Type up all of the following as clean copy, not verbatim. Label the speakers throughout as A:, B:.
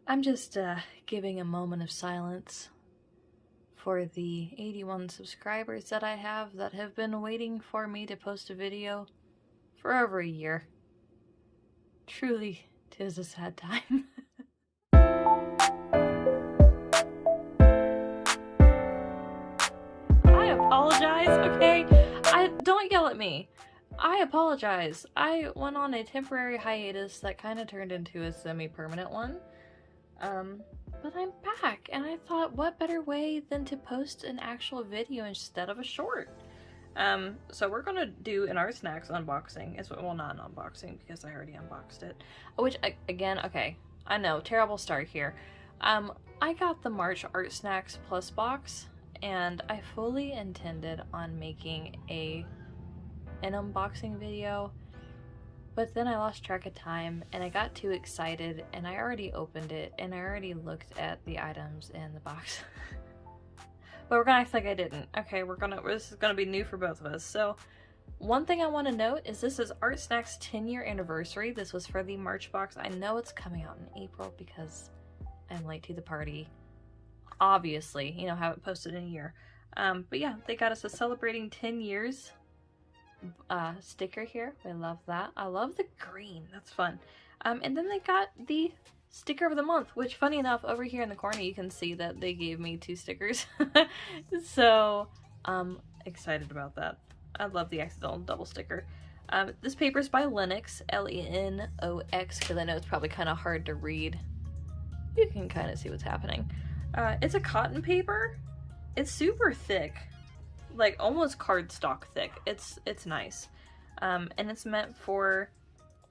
A: I'm just giving a moment of silence for the 81 subscribers that I have that have been waiting for me to post a video for over a year. Truly, 'tis a sad time. I apologize, okay? Don't yell at me. I apologize. I went on a temporary hiatus that kind of turned into a semi-permanent one. But I'm back, and I thought, what better way than to post an actual video instead of a short? So we're gonna do an Art Snacks unboxing. Well, not an unboxing, because I already unboxed it. Which, again, okay, I know, terrible start here. I got the March Art Snacks Plus box, and I fully intended on making an unboxing video, but then I lost track of time and I got too excited and I already opened it and I already looked at the items in the box. But we're gonna act like I didn't. Okay, this is gonna be new for both of us. So one thing I want to note is this is Art Snacks 10-year anniversary. This was for the March box. I know it's coming out in April because I'm late to the party. Obviously, you know, haven't posted in a year. But yeah, they got us a celebrating 10 years sticker here. I love that. I love the green. That's fun. And then they got the sticker of the month, which, funny enough, over here in the corner you can see that they gave me 2 stickers. So I'm excited about that. I love the accidental double sticker. This paper is by Lenox, L-E-N-O-X, because I know it's probably kind of hard to read. You can kind of see what's happening. It's a cotton paper. It's super thick. Like almost cardstock thick. It's nice. And it's meant for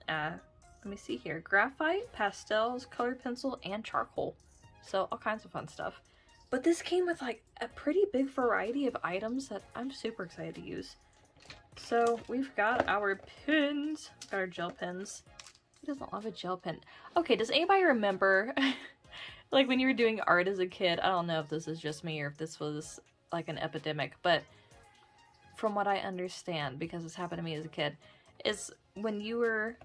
A: let me see here, graphite, pastels, colored pencil, and charcoal. So all kinds of fun stuff. But this came with like a pretty big variety of items that I'm super excited to use. So we've got our pens, got our gel pens. Who doesn't love a gel pen? Okay, does anybody remember like when you were doing art as a kid? I don't know if this is just me or if this was like an epidemic, but from what I understand, because it's happened to me as a kid, is when you were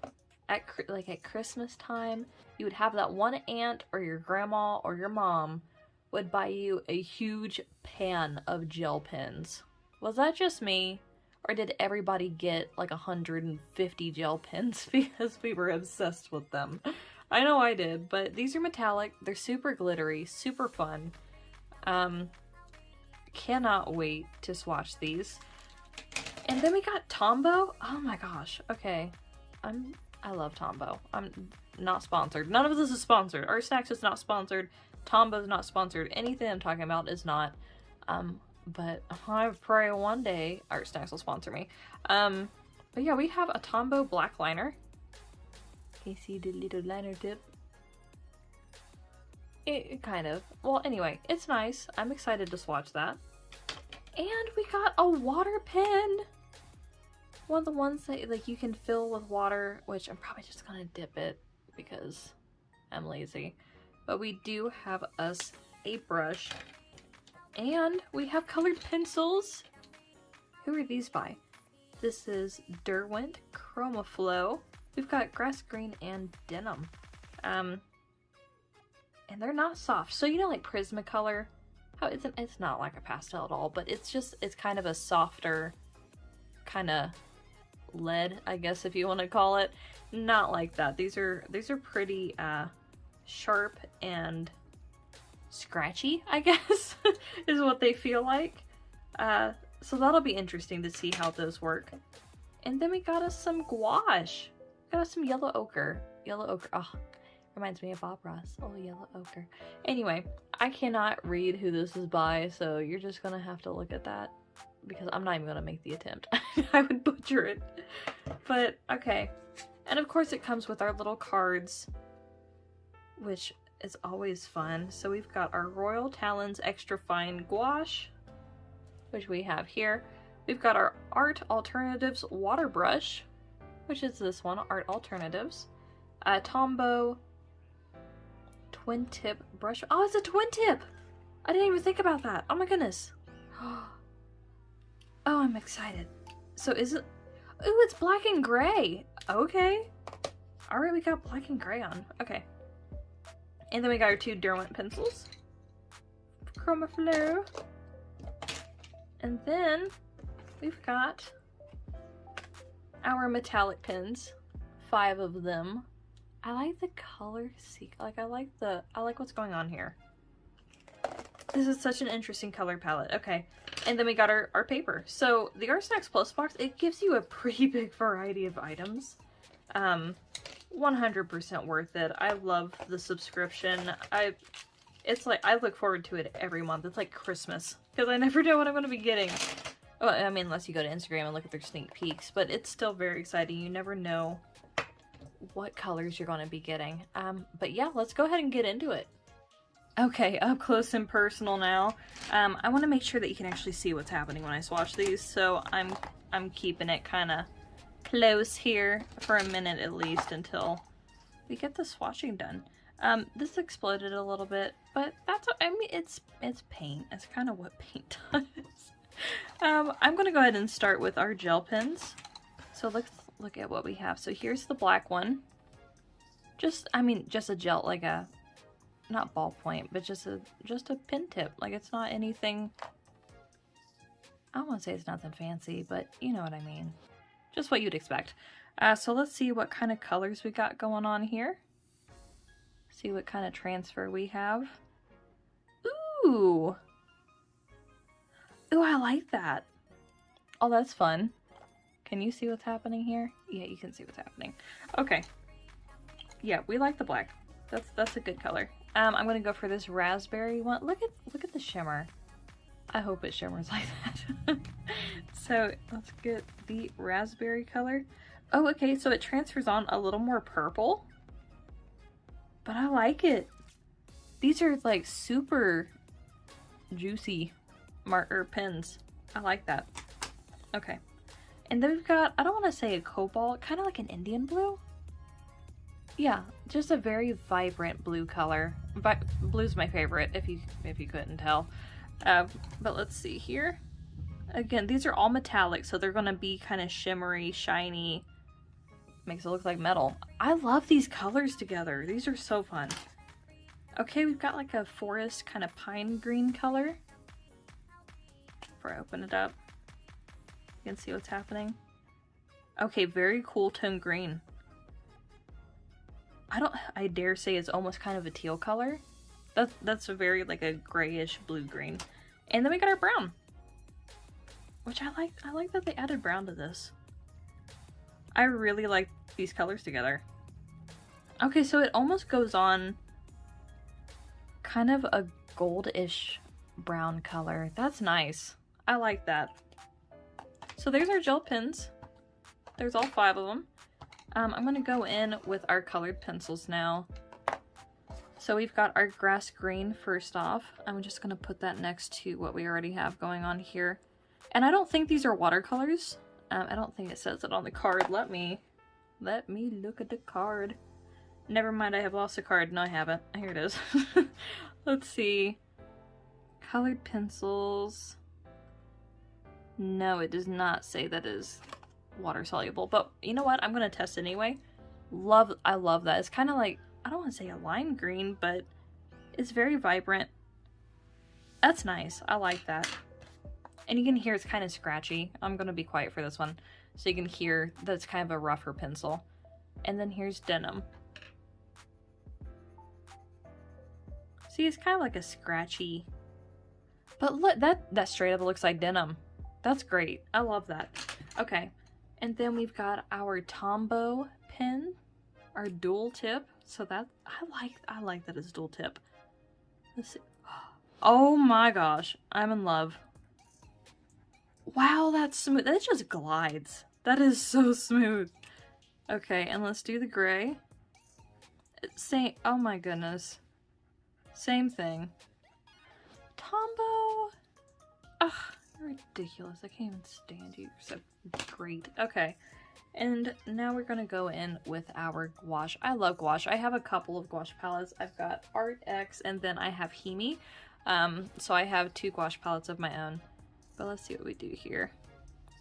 A: at Christmas time, you would have that one aunt or your grandma or your mom would buy you a huge pan of gel pens. Was that just me? Or did everybody get like 150 gel pens because we were obsessed with them? I know I did, but these are metallic, they're super glittery, super fun. Cannot wait to swatch these. And then we got Tombow. Oh my gosh. Okay. I love Tombow. I'm not sponsored. None of this is sponsored. Art Snacks is not sponsored. Tombow is not sponsored. Anything I'm talking about is not. But I pray one day Art Snacks will sponsor me. But yeah, we have a Tombow black liner. You see the little liner tip? It kind of. Well, anyway, it's nice. I'm excited to swatch that. And we got a water pen. One of the ones that like you can fill with water, which I'm probably just gonna dip it because I'm lazy. But we do have us a brush. And we have colored pencils. Who are these by? This is Derwent Chromaflow. We've got grass green and denim. And they're not soft. So you know, like Prismacolor, how it's not like a pastel at all, but it's kind of a softer kind of lead, I guess, if you want to call it. Not like that. These are pretty sharp and scratchy, I guess, is what they feel like. So that'll be interesting to see how those work. And then we got us some gouache. Got us some yellow ochre. Yellow ochre. Oh, reminds me of Bob Ross. Oh, yellow ochre. Anyway, I cannot read who this is by, so you're just gonna have to look at that because I'm not even gonna make the attempt. I would butcher it. But okay. And of course it comes with our little cards, which is always fun. So we've got our Royal Talons Extra Fine Gouache, which we have here. We've got our Art Alternatives Water Brush, which is this one, Art Alternatives. Tombow Twin Tip Brush. Oh, it's a twin tip! I didn't even think about that. Oh my goodness. Oh, I'm excited. So is it... Ooh, it's black and gray. Okay. Alright, we got black and gray on. Okay. And then we got our 2 Derwent pencils. Chroma Flow. And then we've got our metallic pens. 5 of them. I like the color like I like what's going on here. This is such an interesting color palette. Okay. And then we got our paper. So the Art Snacks Plus box, it gives you a pretty big variety of items. 100% worth it. I love the subscription. It's like, I look forward to it every month. It's like Christmas, because I never know what I'm going to be getting. Well, I mean, unless you go to Instagram and look at their sneak peeks, but it's still very exciting. You never know what colors you're going to be getting. But yeah, let's go ahead and get into it. Okay, up close and personal now. I want to make sure that you can actually see what's happening when I swatch these, so I'm keeping it kind of close here for a minute at least until we get the swatching done. This exploded a little bit, but that's, I mean, it's paint. It's kind of what paint does. I'm gonna go ahead and start with our gel pens. So let's look at what we have. So here's the black one. Just a gel, like a, not ballpoint, but just a pen tip. Like, it's not anything, I don't want to say it's nothing fancy, but you know what I mean. Just what you'd expect. So let's see what kind of colors we got going on here. See what kind of transfer we have. Ooh! Ooh, I like that. Oh, that's fun. Can you see what's happening here? Yeah, you can see what's happening. Okay. Yeah, we like the black. That's a good color. I'm gonna go for this raspberry one. Look at the shimmer. I hope it shimmers like that. So let's get the raspberry color. Oh, okay, so it transfers on a little more purple, but I like it. These are like super juicy marker pens. I like that. Okay, and then we've got, I don't want to say a cobalt, kind of like an Indian blue. Yeah, just a very vibrant blue color. Blue's my favorite, if you couldn't tell. But let's see here. Again, these are all metallic, so they're gonna be kind of shimmery, shiny. Makes it look like metal. I love these colors together. These are so fun. Okay, we've got like a forest kind of pine green color. Before I open it up, you can see what's happening. Okay, very cool tone green. I dare say it's almost kind of a teal color. That's a very like a grayish blue green. And then we got our brown, which I like that they added brown to this. I really like these colors together. Okay, so it almost goes on kind of a goldish brown color. That's nice. I like that. So there's our gel pens. There's all 5 of them. I'm gonna go in with our colored pencils now. So we've got our grass green first off. I'm just gonna put that next to what we already have going on here. And I don't think these are watercolors. I don't think it says it on the card. Let me look at the card. Never mind, I have lost a card. No, I haven't. Here it is. Let's see. Colored pencils. No, it does not say that is water soluble, but you know what? I'm gonna test anyway. I love that. It's kind of like, I don't want to say a lime green, but it's very vibrant. That's nice. I like that. And you can hear it's kind of scratchy. I'm gonna be quiet for this one, so you can hear that it's kind of a rougher pencil. And then here's denim. See, it's kind of like a scratchy, but look, that straight up looks like denim. That's great. I love that. Okay. And then we've got our Tombow pen, our dual tip. So that, I like that it's dual tip. Let's see. Oh my gosh, I'm in love. Wow, that's smooth. That just glides. That is so smooth. Okay, and let's do the gray. Same, oh my goodness. Same thing. Tombow. Ugh. Ridiculous. I can't even stand you. You're so great. Okay. And now we're going to go in with our gouache. I love gouache. I have a couple of gouache palettes. I've got Art X and then I have Hemi. So I have 2 gouache palettes of my own. But let's see what we do here.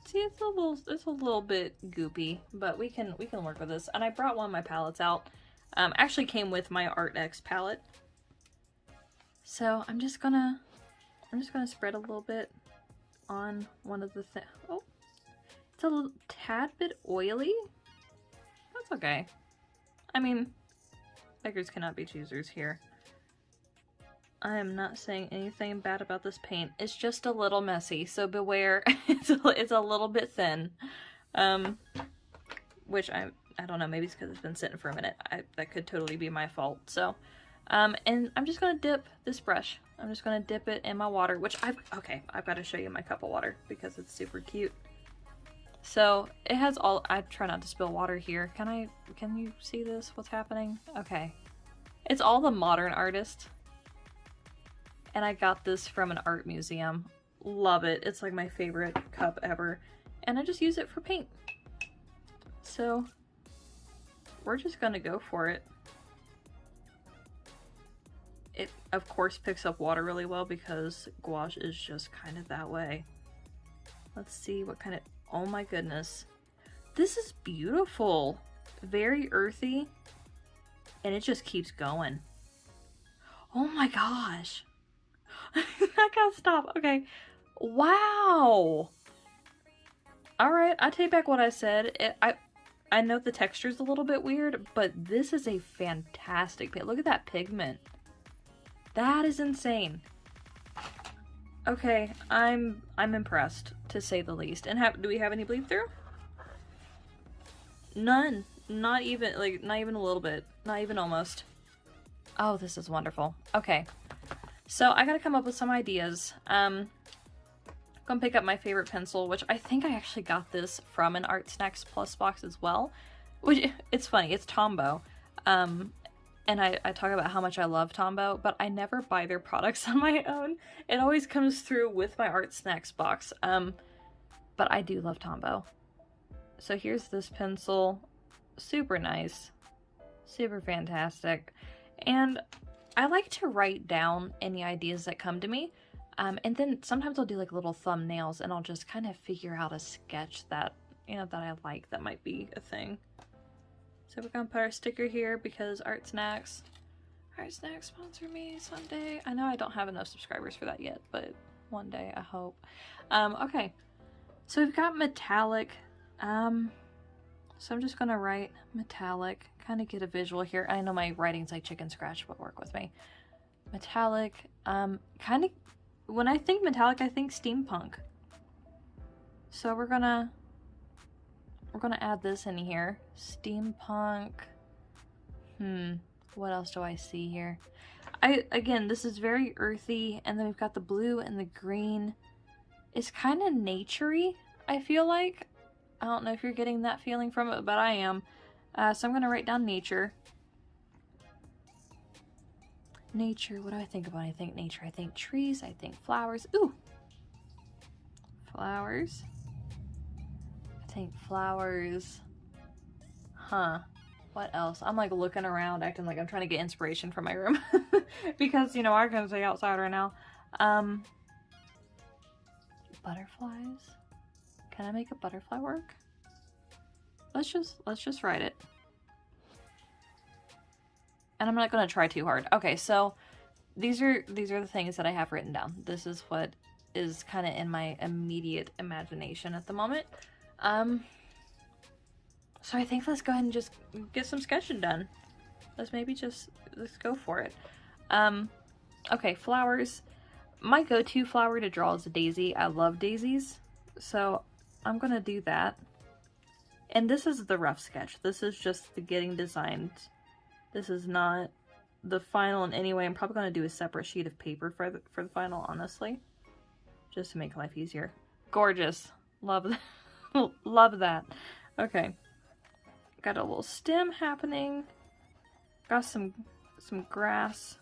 A: See, it's a little bit goopy, but we can work with this. And I brought one of my palettes out. Actually came with my Art X palette. So I'm just gonna spread a little bit on one of the oh, it's a little tad bit oily. That's okay. I mean, beggars cannot be choosers here. I am not saying anything bad about this paint. It's just a little messy, so beware. It's a little bit thin. Which I don't know, maybe it's because it's been sitting for a minute. That could totally be my fault. So, and I'm just gonna dip this brush. I'm just gonna dip it in my water, which I've got to show you my cup of water because it's super cute. So it has all, I try not to spill water here. Can you see this? What's happening? Okay. It's all the Modern Artist. And I got this from an art museum. Love it. It's like my favorite cup ever. And I just use it for paint. So we're just gonna go for it. It of course picks up water really well because gouache is just kind of that way. Let's see what kind of, oh my goodness. This is beautiful. Very earthy. And it just keeps going. Oh my gosh. I gotta stop. Okay. Wow. Alright, I take back what I said. I know the texture's a little bit weird, but this is a fantastic paint. Look at that pigment. That is insane. Okay, I'm impressed, to say the least. And do we have any bleed through? None. Not even a little bit. Not even almost. Oh, this is wonderful. Okay. So I gotta come up with some ideas. I'm gonna pick up my favorite pencil, which I think I actually got this from an Art Snacks Plus box as well. Which, it's funny, it's Tombow. And I talk about how much I love Tombow, but I never buy their products on my own. It always comes through with my Art Snacks box. But I do love Tombow. So here's this pencil. Super nice. Super fantastic. And I like to write down any ideas that come to me, and then sometimes I'll do like little thumbnails and I'll just kind of figure out a sketch that, you know, that I like that might be a thing. So we're gonna put our sticker here because Art Snacks sponsor me someday. I know I don't have enough subscribers for that yet, but one day I hope. Okay, so we've got metallic. So I'm just gonna write metallic, kind of get a visual here. I know my writing's like chicken scratch, but work with me. Metallic, kind of, when I think metallic, I think steampunk. So we're gonna add this in here. Steampunk. What else do I see here? Again, this is very earthy, and then we've got the blue and the green. It's kind of naturey, I feel like. I don't know if you're getting that feeling from it, but I am. So I'm going to write down nature. Nature, what do I think about? I think nature, I think trees, I think flowers. Ooh! Flowers. I think flowers. Huh. What else? I'm like looking around, acting like I'm trying to get inspiration from my room. Because, you know, I'm going to stay outside right now. Butterflies. Can I make a butterfly work? Let's just write it. And I'm not gonna try too hard. Okay, so these are the things that I have written down. This is what is kind of in my immediate imagination at the moment. So I think let's go ahead and just get some sketching done. Let's go for it. Okay, flowers. My go-to flower to draw is a daisy. I love daisies. So I'm gonna do that. And this is the rough sketch. This is just the getting designed. This is not the final in any way. I'm probably gonna do a separate sheet of paper for the final, honestly. Just to make life easier. Gorgeous. Love that. Love that. Okay. Got a little stem happening. Got some grass.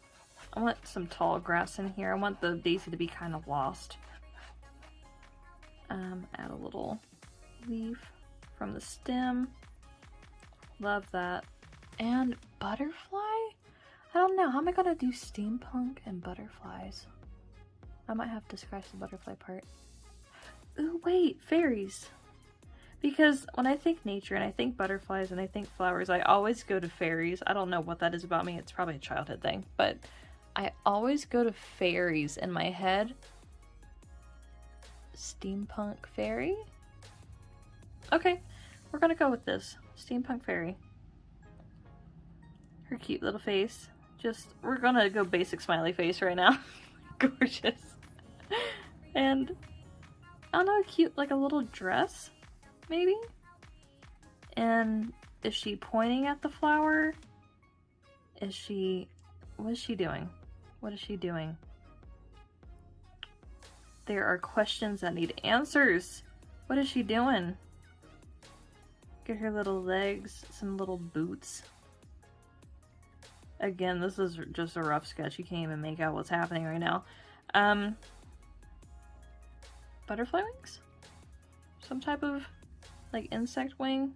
A: I want some tall grass in here. I want the daisy to be kind of lost. Add a little leaf from the stem. Love that. And butterfly? I don't know. How am I gonna do steampunk and butterflies? I might have to scratch the butterfly part. Ooh, wait, fairies. Because when I think nature and I think butterflies and I think flowers, I always go to fairies. I don't know what that is about me. It's probably a childhood thing, but I always go to fairies in my head. Steampunk fairy? Okay, we're gonna go with this. Steampunk fairy. Her cute little face. We're gonna go basic smiley face right now. Gorgeous. And, I don't know, cute, like a little dress? Maybe? And is she pointing at the flower? What is she doing? What is she doing? There are questions that need answers. What is she doing? Get her little legs, some little boots. Again, this is just a rough sketch. You can't even make out what's happening right now. Butterfly wings? Some type of like insect wing.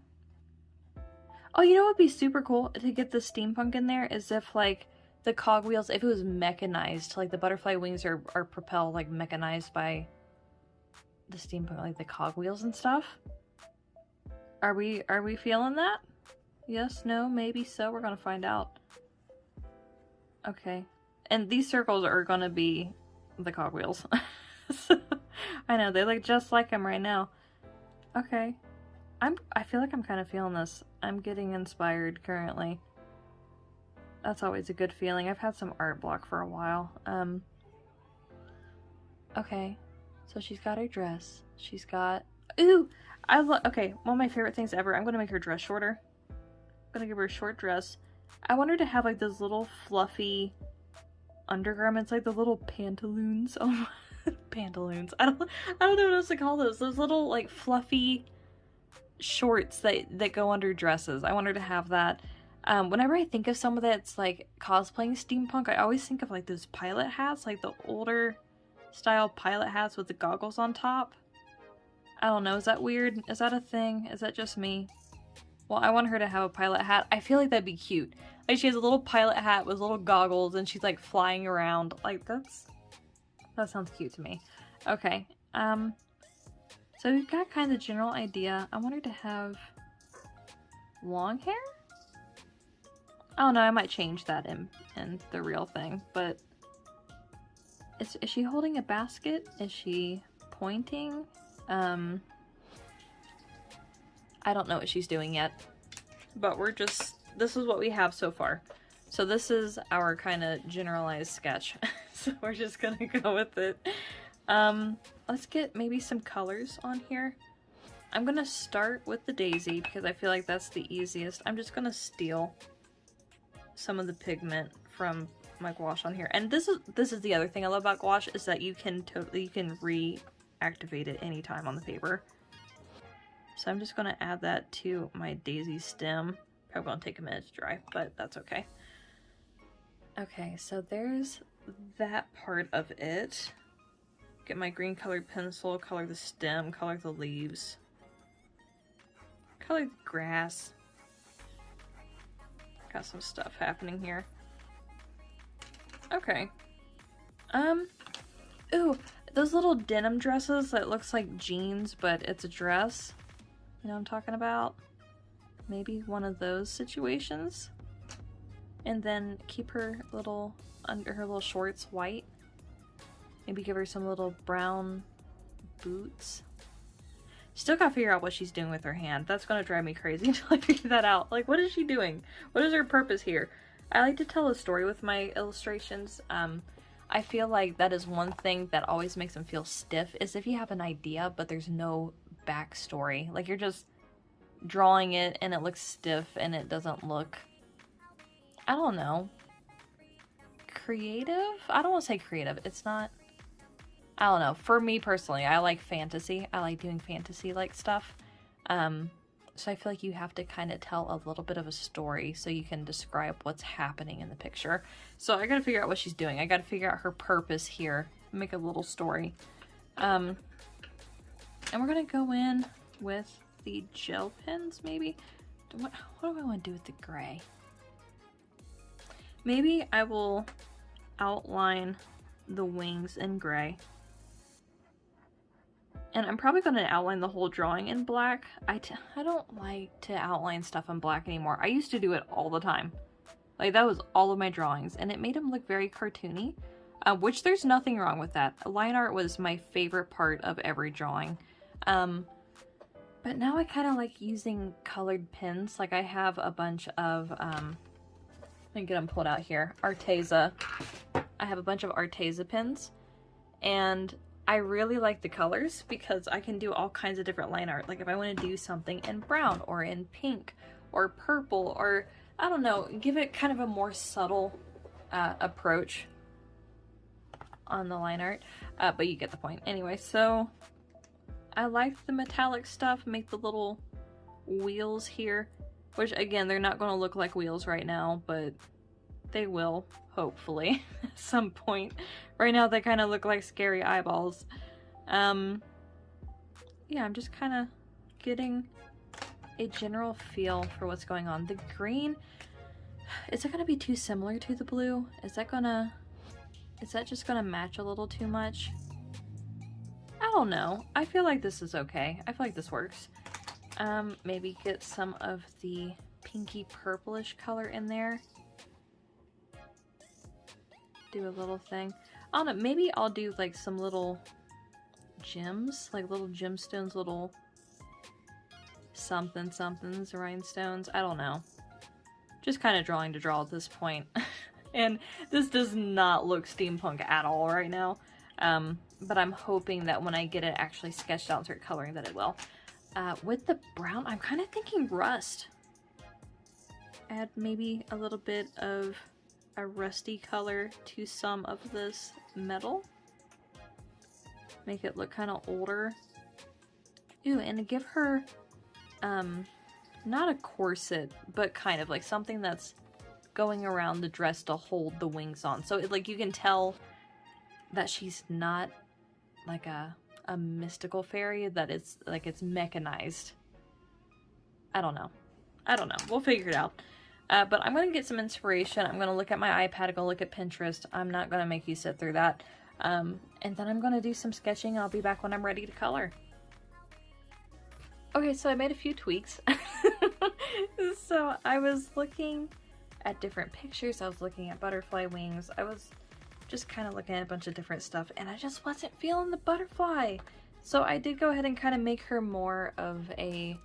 A: Oh, you know what would be super cool to get the steampunk in there is if like the cogwheels, if it was mechanized, like the butterfly wings are propelled like mechanized by the steampunk, like the cogwheels and stuff. Are we feeling that? Yes, no, maybe so. We're gonna find out. Okay. And these circles are gonna be the cogwheels. So, I know, they look just like them right now. Okay. I feel like I'm kind of feeling this. I'm getting inspired currently. That's always a good feeling. I've had some art block for a while. Okay. So she's got her dress. She's got... Ooh! Okay, one of my favorite things ever. I'm gonna make her dress shorter. I'm gonna give her a short dress. I want her to have like those little fluffy undergarments, like the little pantaloons. Oh, pantaloons. I don't know what else to call those. Those little like fluffy shorts that go under dresses. I want her to have that. Whenever I think of someone that's like cosplaying steampunk, I always think of like those pilot hats, like the older style pilot hats with the goggles on top. I don't know, is that weird? Is that a thing? Is that just me? Well, I want her to have a pilot hat. I feel like that'd be cute. Like she has a little pilot hat with little goggles and she's like flying around. Like that sounds cute to me. Okay. So we've got kind of the general idea. I want her to have long hair? I don't know, I might change that in the real thing, but is she holding a basket? Is she pointing? I don't know what she's doing yet, but this is what we have so far. So this is our kind of generalized sketch. So we're just gonna go with it. Let's get maybe some colors on here. I'm gonna start with the daisy because I feel like that's the easiest. I'm just gonna steal some of the pigment from my gouache on here. And this is the other thing I love about gouache is that you can reactivate it anytime on the paper. So I'm just gonna add that to my daisy stem. Probably gonna take a minute to dry, but that's okay. Okay, so there's that part of it. Get my green colored pencil, color the stem, color the leaves, color the grass. Got some stuff happening here. Okay. Ooh, those little denim dresses that looks like jeans, but it's a dress. You know what I'm talking about? Maybe one of those situations. And then keep her little, under her little shorts white. Maybe give her some little brown boots. Still gotta figure out what she's doing with her hand. That's gonna drive me crazy until I figure that out. Like, what is she doing? What is her purpose here? I like to tell a story with my illustrations. I feel like that is one thing that always makes them feel stiff, is if you have an idea, but there's no backstory. Like, you're just drawing it and it looks stiff and it doesn't look, I don't know, creative? I don't want to say creative. It's not, I don't know. For me personally, I like fantasy. I like doing fantasy-like stuff. So I feel like you have to kind of tell a little bit of a story so you can describe what's happening in the picture. So I gotta figure out what she's doing. I gotta figure out her purpose here. Make a little story. And we're gonna go in with the gel pens, maybe? What do I want to do with the gray? Maybe I will outline the wings in gray. And I'm probably going to outline the whole drawing in black. I don't like to outline stuff in black anymore. I used to do it all the time. Like, that was all of my drawings, and it made them look very cartoony, which there's nothing wrong with that. Line art was my favorite part of every drawing. But now I kind of like using colored pins. Like, I have a bunch of, let me get them pulled out here, Arteza. I have a bunch of Arteza pins, and I really like the colors because I can do all kinds of different line art. Like, if I want to do something in brown or in pink or purple, or I don't know, give it kind of a more subtle approach on the line art, but you get the point. Anyway, so I like the metallic stuff, make the little wheels here, which again, they're not going to look like wheels right now, but they will, hopefully, at some point. Right now they kind of look like scary eyeballs. Yeah, I'm just kind of getting a general feel for what's going on. The green, is it gonna be too similar to the blue? Is that just gonna match a little too much? I don't know. I feel like this is okay. I feel like this works. Maybe get some of the pinky purplish color in there. Do a little thing. I don't know, maybe I'll do like some little gems, like little gemstones, little somethings, rhinestones, I don't know. Just kind of drawing to draw at this point. And this does not look steampunk at all right now. But I'm hoping that when I get it actually sketched out and start coloring that it will. With the brown, I'm kind of thinking rust. Add maybe a little bit of a rusty color to some of this metal. Make it look kind of older. Ooh, and to give her, not a corset, but kind of like something that's going around the dress to hold the wings on. So like you can tell that she's not like a mystical fairy, that it's like it's mechanized. I don't know. We'll figure it out. But I'm going to get some inspiration. I'm going to look at my iPad and go look at Pinterest. I'm not going to make you sit through that. And then I'm going to do some sketching. I'll be back when I'm ready to color. Okay, so I made a few tweaks. So I was looking at different pictures. I was looking at butterfly wings. I was just kind of looking at a bunch of different stuff, and I just wasn't feeling the butterfly. So I did go ahead and kind of make her more of a,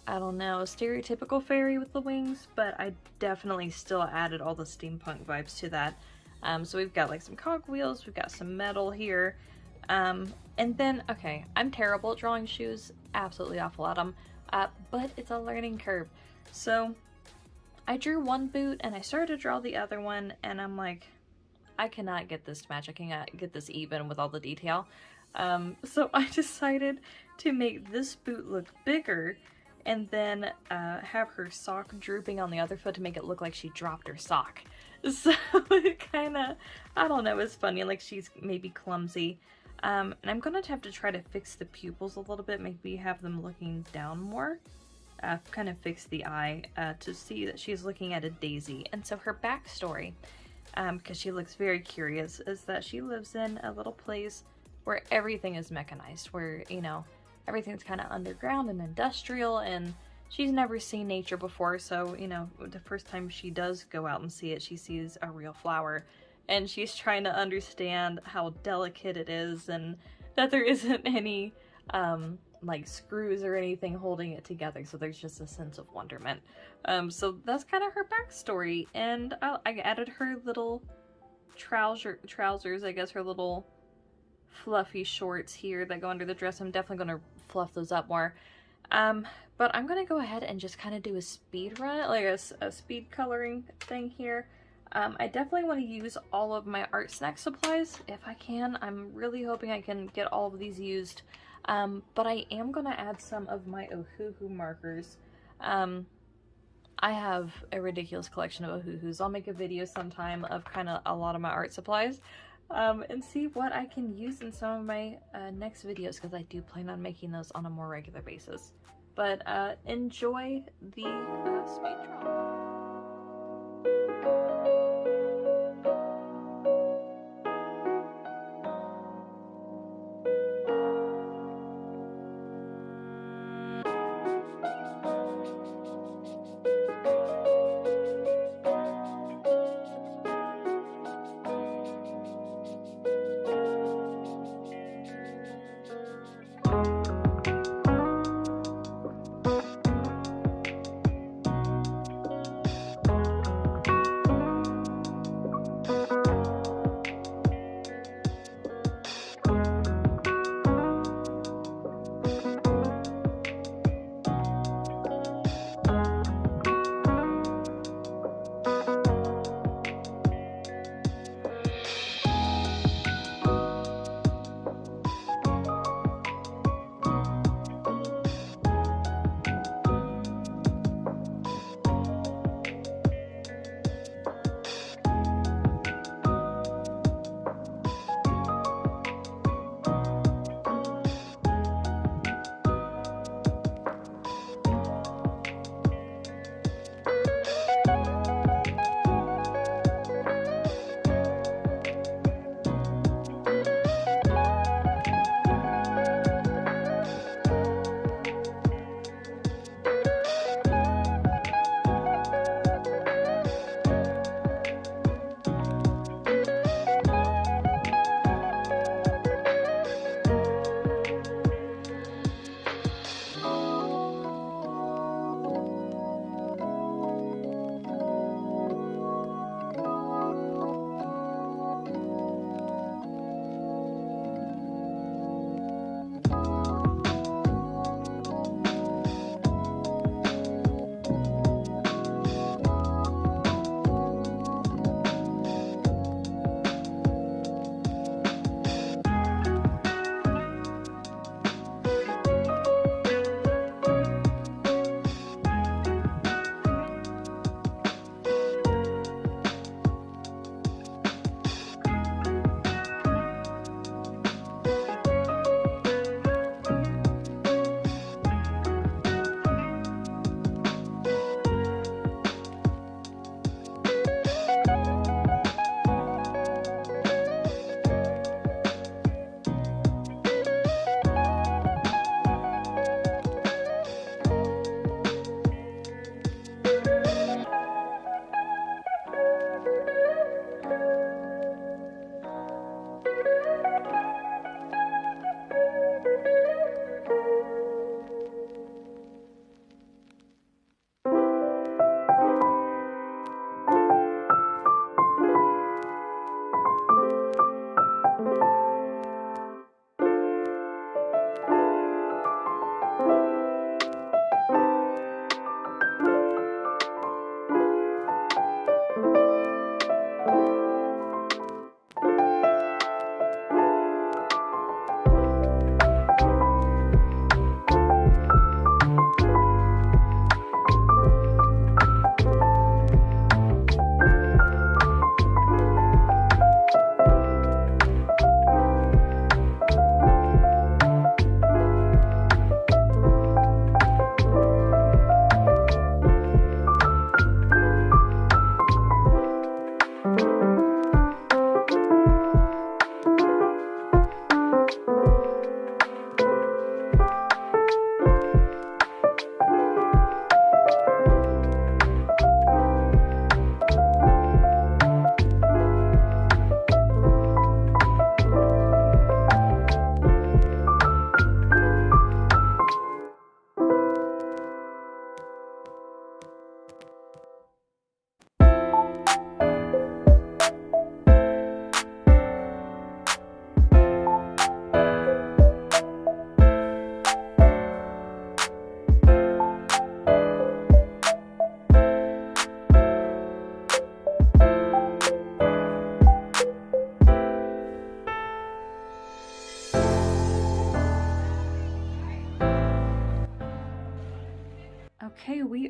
A: I don't know, stereotypical fairy with the wings, but I definitely still added all the steampunk vibes to that. So we've got like some cogwheels, we've got some metal here, and then, okay, I'm terrible at drawing shoes, absolutely awful at them, but it's a learning curve. So I drew one boot and I started to draw the other one, and I'm like, I cannot get this to match, I cannot get this even with all the detail. So I decided to make this boot look bigger, and then have her sock drooping on the other foot to make it look like she dropped her sock. So it kind of, I don't know, it's funny, like she's maybe clumsy. And I'm gonna have to try to fix the pupils a little bit, maybe have them looking down more. Kind of fix the eye to see that she's looking at a daisy. And so her backstory, because she looks very curious, is that she lives in a little place where everything is mechanized, where, you know, everything's kind of underground and industrial, and she's never seen nature before, so, you know, the first time she does go out and see it, she sees a real flower, and she's trying to understand how delicate it is, and that there isn't any, like, screws or anything holding it together, so there's just a sense of wonderment. So that's kind of her backstory, and I added her little trousers, I guess, her little fluffy shorts here that go under the dress. I'm definitely going to fluff those up more. But I'm going to go ahead and just kind of do a speed run, like a speed coloring thing here. I definitely want to use all of my art snack supplies if I can. I'm really hoping I can get all of these used. But I am going to add some of my Ohuhu markers. I have a ridiculous collection of Ohuhus. I'll make a video sometime of kind of a lot of my art supplies. And see what I can use in some of my next videos, because I do plan on making those on a more regular basis. But enjoy the speed trial.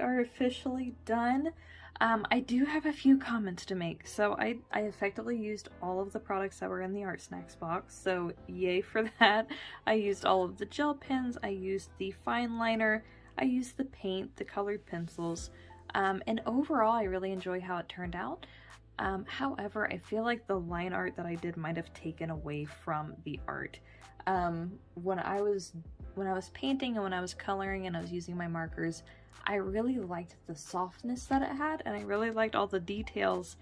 A: are officially done. I do have a few comments to make. So I effectively used all of the products that were in the Art Snacks box, so yay for that. I used all of the gel pens, I used the fine liner, I used the paint, the colored pencils, and overall I really enjoy how it turned out. However, I feel like the line art that I did might have taken away from the art. When I was painting and when I was coloring and I was using my markers, I really liked the softness that it had, and I really liked all the details.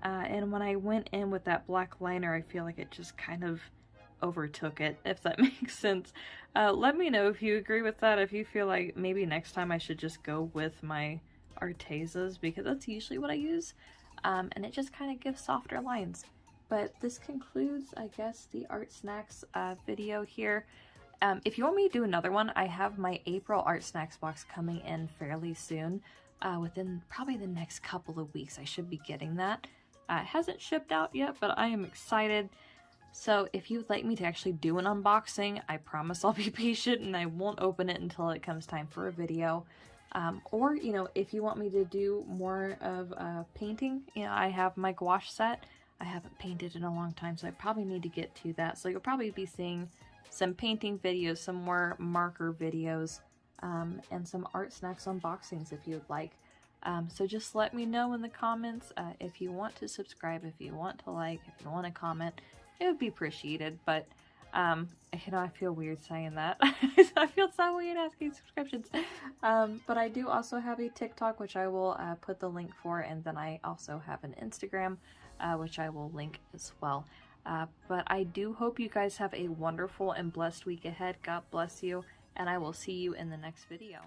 A: And when I went in with that black liner, I feel like it just kind of overtook it, if that makes sense. Let me know if you agree with that, if you feel like maybe next time I should just go with my Artezas, because that's usually what I use. And it just kind of gives softer lines. But this concludes, I guess, the Art Snacks video here. If you want me to do another one, I have my April Art Snacks box coming in fairly soon. Within probably the next couple of weeks, I should be getting that. It hasn't shipped out yet, but I am excited. So if you would like me to actually do an unboxing, I promise I'll be patient and I won't open it until it comes time for a video. Or, you know, if you want me to do more of painting, you know, I have my gouache set. I haven't painted in a long time, so I probably need to get to that. So you'll probably be seeing some painting videos, some more marker videos, and some Art Snacks unboxings if you'd like. So just let me know in the comments if you want to subscribe, if you want to like, if you want to comment. It would be appreciated, but you know, I feel weird saying that. I feel so weird asking subscriptions. But I do also have a TikTok, which I will put the link for, and then I also have an Instagram, which I will link as well. But I do hope you guys have a wonderful and blessed week ahead. God bless you, and I will see you in the next video.